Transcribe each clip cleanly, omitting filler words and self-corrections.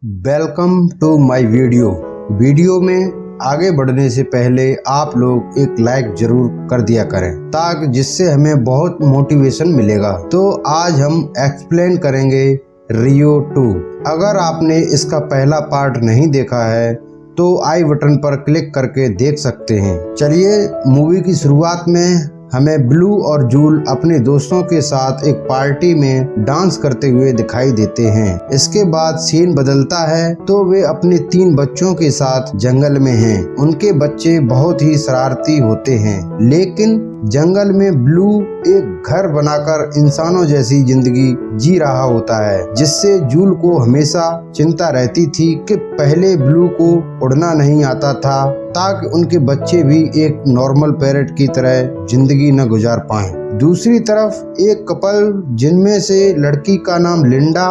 Welcome to my video में आगे बढ़ने से पहले आप लोग एक लाइक जरूर कर दिया करें ताकि जिससे हमें बहुत मोटिवेशन मिलेगा। तो आज हम एक्सप्लेन करेंगे रियो 2। अगर आपने इसका पहला पार्ट नहीं देखा है तो आई बटन पर क्लिक करके देख सकते हैं। चलिए मूवी की शुरुआत में हमें ब्लू और जूल अपने दोस्तों के साथ एक पार्टी में डांस करते हुए दिखाई देते हैं। इसके बाद सीन बदलता है तो वे अपने 3 बच्चों के साथ जंगल में हैं। उनके बच्चे बहुत ही शरारती होते हैं, लेकिन जंगल में ब्लू एक घर बनाकर इंसानों जैसी जिंदगी जी रहा होता है, जिससे जूल को हमेशा चिंता रहती थी कि पहले ब्लू को उड़ना नहीं आता था ताकि उनके बच्चे भी एक नॉर्मल पैरट की तरह जिंदगी न गुजार पाएं। दूसरी तरफ एक कपल जिनमें से लड़की का नाम लिंडा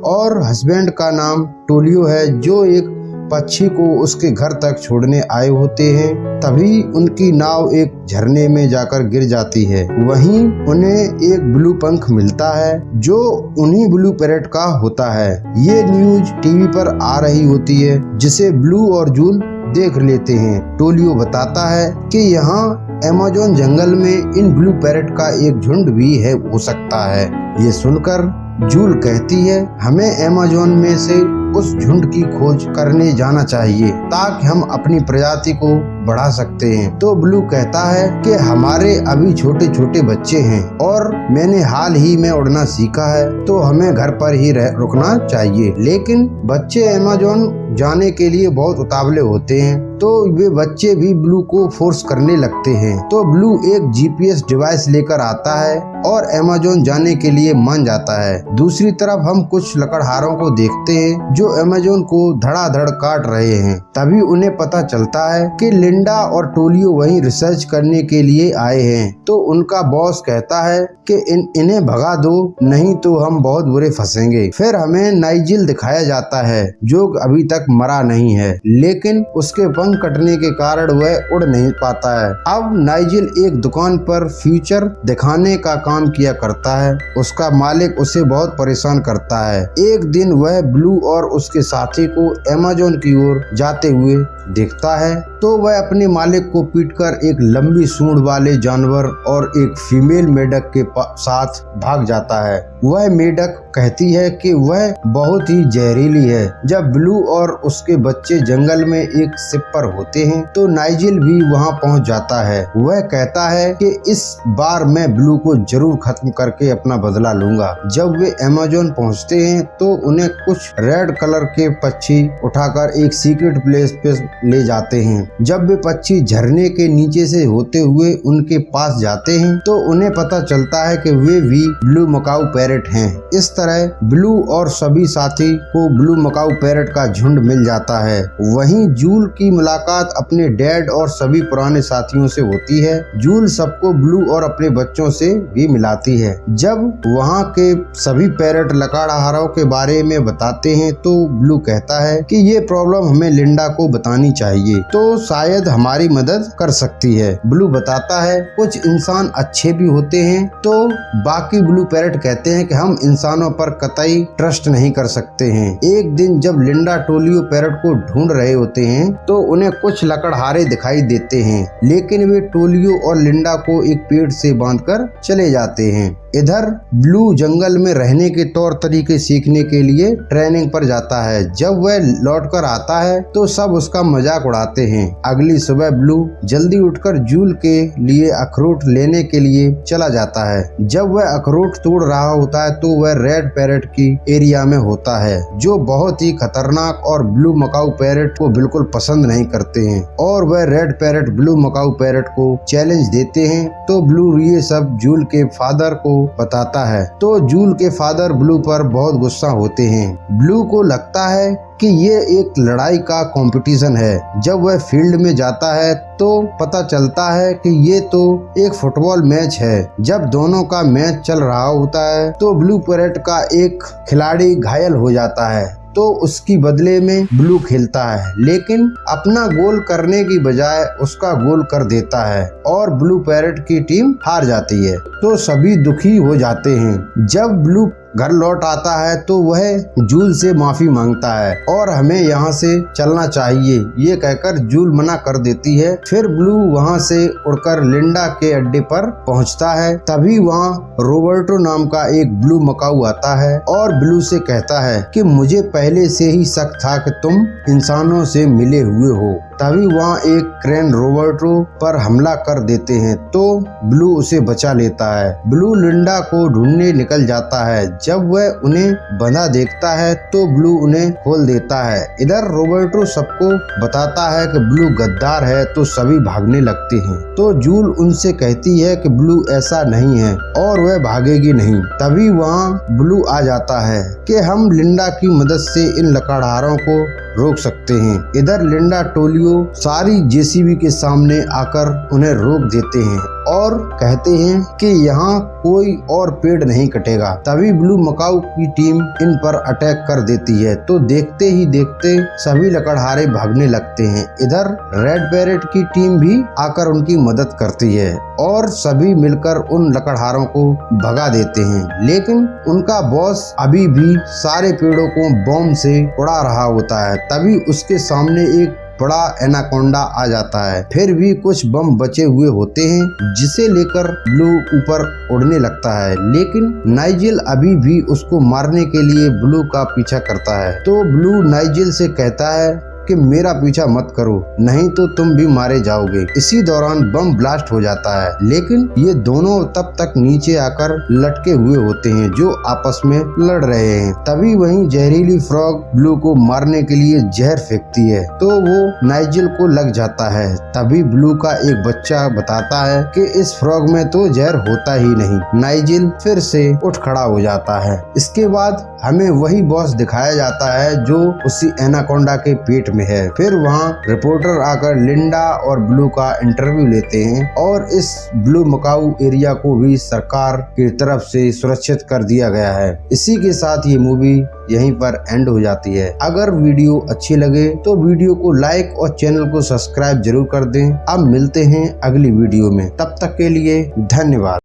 और हस्बैंड का नाम टोलियो है, जो एक पक्षी को उसके घर तक छोड़ने आए होते हैं। तभी उनकी नाव एक झरने में जाकर गिर जाती है। वहीं उन्हें एक ब्लू पंख मिलता है जो उन्हीं ब्लू पैरट का होता है। ये न्यूज टीवी पर आ रही होती है जिसे ब्लू और जूल देख लेते हैं। टोलियो बताता है कि यहाँ अमेज़न जंगल में इन ब्लू पैरट का एक झुंड भी है हो सकता है। ये सुनकर जूल कहती है हमें अमेज़न में से उस झुंड की खोज करने जाना चाहिए ताकि हम अपनी प्रजाति को बढ़ा सकते हैं। तो ब्लू कहता है कि हमारे अभी छोटे छोटे बच्चे हैं और मैंने हाल ही में उड़ना सीखा है, तो हमें घर पर ही रुकना चाहिए। लेकिन बच्चे अमेज़न जाने के लिए बहुत उतावले होते हैं, तो वे बच्चे भी ब्लू को फोर्स करने लगते हैं। तो ब्लू एक जीपीएस डिवाइस लेकर आता है और अमेज़न जाने के लिए मान जाता है। दूसरी तरफ हम कुछ लकड़हारों को देखते हैं जो अमेज़न को धड़ाधड़ काट रहे हैं। तभी उन्हें पता चलता है कि लिंडा और टोलियो वहीं रिसर्च करने के लिए आए हैं। तो उनका बॉस कहता है कि इन्हें भगा दो, नहीं तो हम बहुत बुरे फंसेंगे। फिर हमें नाइजिल दिखाया जाता है जो अभी तक मरा नहीं है, लेकिन उसके पंख कटने के कारण वह उड़ नहीं पाता है। अब नाइजिल एक दुकान पर फ्यूचर दिखाने का काम किया करता है। उसका मालिक उसे बहुत परेशान करता है। एक दिन वह ब्लू और उसके साथी को अमेज़न की ओर जाते हुए देखता है, तो वह अपने मालिक को पीटकर एक लंबी सूंड वाले जानवर और एक फीमेल मेढक के साथ भाग जाता है। वह मेढक कहती है कि वह बहुत ही जहरीली है। जब ब्लू और उसके बच्चे जंगल में एक शिप पर होते हैं तो नाइजिल भी वहां पहुंच जाता है। वह कहता है कि इस बार मैं ब्लू को जरूर खत्म करके अपना बदला लूंगा। जब वे अमेज़न पहुंचते हैं तो उन्हें कुछ रेड कलर के पक्षी उठाकर एक सीक्रेट प्लेस पे ले जाते हैं। जब वे पक्षी झरने के नीचे से होते हुए उनके पास जाते हैं तो उन्हें पता चलता है कि वे भी ब्लू मकाऊ पैरट हैं। इस तरह ब्लू और सभी साथी को ब्लू मकाऊ पैरट का झुंड मिल जाता है। वहीं जूल की मुलाकात अपने डैड और सभी पुराने साथियों से होती है। जूल सबको ब्लू और अपने बच्चों से भी मिलाती है। जब वहाँ के सभी पैरट लकड़हारों के बारे में बताते हैं तो ब्लू कहता है कि ये प्रॉब्लम हमें लिंडा को बतानी चाहिए, तो शायद हमारी मदद कर सकती है। ब्लू बताता है कुछ इंसान अच्छे भी होते हैं, तो बाकी ब्लू पैरट कहते हैं कि हम इंसानों पर कतई ट्रस्ट नहीं कर सकते हैं। एक दिन जब लिंडा टोलियो पैरट को ढूंढ रहे होते हैं तो उन्हें कुछ लकड़हारे दिखाई देते हैं, लेकिन वे टोलियो और लिंडा को एक पेड़ से बांधकर चले जाते हैं। इधर ब्लू जंगल में रहने के तौर तरीके सीखने के लिए ट्रेनिंग पर जाता है। जब वह लौटकर आता है तो सब उसका मजाक उड़ाते हैं। अगली सुबह ब्लू जल्दी उठकर जूल के लिए अखरोट लेने के लिए चला जाता है। जब वह अखरोट तोड़ रहा होता है तो वह रेड पैरट की एरिया में होता है, जो बहुत ही खतरनाक और ब्लू मकाऊ पैरट को बिल्कुल पसंद नहीं करते हैं, और वह red parrot blue Macau parrot को चैलेंज देते हैं। तो ब्लू ये सब जूल के फादर को बताता है, तो जूल के फादर ब्लू पर बहुत गुस्सा होते हैं। ब्लू को लगता है कि ये एक लड़ाई का कंपटीशन है। जब वह फील्ड में जाता है तो पता चलता है कि ये तो एक फुटबॉल मैच है। जब दोनों का मैच चल रहा होता है तो ब्लू पैरट का एक खिलाड़ी घायल हो जाता है, तो उसकी बदले में ब्लू खेलता है, लेकिन अपना गोल करने की बजाय उसका गोल कर देता है और ब्लू पैरट की टीम हार जाती है। तो सभी दुखी हो जाते हैं। जब ब्लू घर लौट आता है तो वह जूल से माफी मांगता है और हमें यहाँ से चलना चाहिए ये कहकर जूल मना कर देती है। फिर ब्लू वहाँ से उड़कर लिंडा के अड्डे पर पहुँचता है। तभी वहाँ रॉबर्टो नाम का एक ब्लू मकाऊ आता है और ब्लू से कहता है कि मुझे पहले से ही शक था कि तुम इंसानों से मिले हुए हो। तभी वहाँ एक क्रेन रॉबर्टो पर हमला कर देते हैं तो ब्लू उसे बचा लेता है। ब्लू लिंडा को ढूंढने निकल जाता है। जब वह उन्हें बंधा देखता है तो ब्लू उन्हें खोल देता है। इधर रॉबर्टो सबको बताता है कि ब्लू गद्दार है तो सभी भागने लगते हैं। तो जूल उनसे कहती है कि ब्लू ऐसा नहीं है और वह भागेगी नहीं। तभी वहाँ ब्लू आ जाता है कि हम लिंडा की मदद से इन लकड़हारों को रोक सकते हैं। इधर लिंडा टोलियो सारी जेसीबी के सामने आकर उन्हें रोक देते हैं और कहते हैं कि यहाँ कोई और पेड़ नहीं कटेगा। तभी ब्लू मकाऊ की टीम इन पर अटैक कर देती है तो देखते ही देखते सभी लकड़हारे भागने लगते हैं। इधर रेड पैरेट की टीम भी आकर उनकी मदद करती है और सभी मिलकर उन लकड़हारों को भगा देते हैं। लेकिन उनका बॉस अभी भी सारे पेड़ों को बॉम्ब से उड़ा रहा होता है। तभी उसके सामने एक बड़ा एनाकोंडा आ जाता है। फिर भी कुछ बम बचे हुए होते हैं जिसे लेकर ब्लू ऊपर उड़ने लगता है। लेकिन नाइजेल अभी भी उसको मारने के लिए ब्लू का पीछा करता है। तो ब्लू नाइजेल से कहता है कि मेरा पीछा मत करो नहीं तो तुम भी मारे जाओगे। इसी दौरान बम ब्लास्ट हो जाता है लेकिन ये दोनों तब तक नीचे आकर लटके हुए होते हैं जो आपस में लड़ रहे हैं। तभी वहीं जहरीली फ्रॉग ब्लू को मारने के लिए जहर फेंकती है तो वो नाइजेल को लग जाता है। तभी ब्लू का एक बच्चा बताता है कि इस फ्रॉग में तो जहर होता ही नहीं। नाइजेल फिर से उठ खड़ा हो जाता है। इसके बाद हमें वही बॉस दिखाया जाता है जो उसी एनाकोंडा के पेट में है। फिर वहाँ रिपोर्टर आकर लिंडा और ब्लू का इंटरव्यू लेते हैं और इस ब्लू मकाऊ एरिया को भी सरकार की तरफ से सुरक्षित कर दिया गया है। इसी के साथ ये मूवी यहीं पर एंड हो जाती है। अगर वीडियो अच्छी लगे तो वीडियो को लाइक और चैनल को सब्सक्राइब जरूर कर दें। अब मिलते हैं अगली वीडियो में, तब तक के लिए धन्यवाद।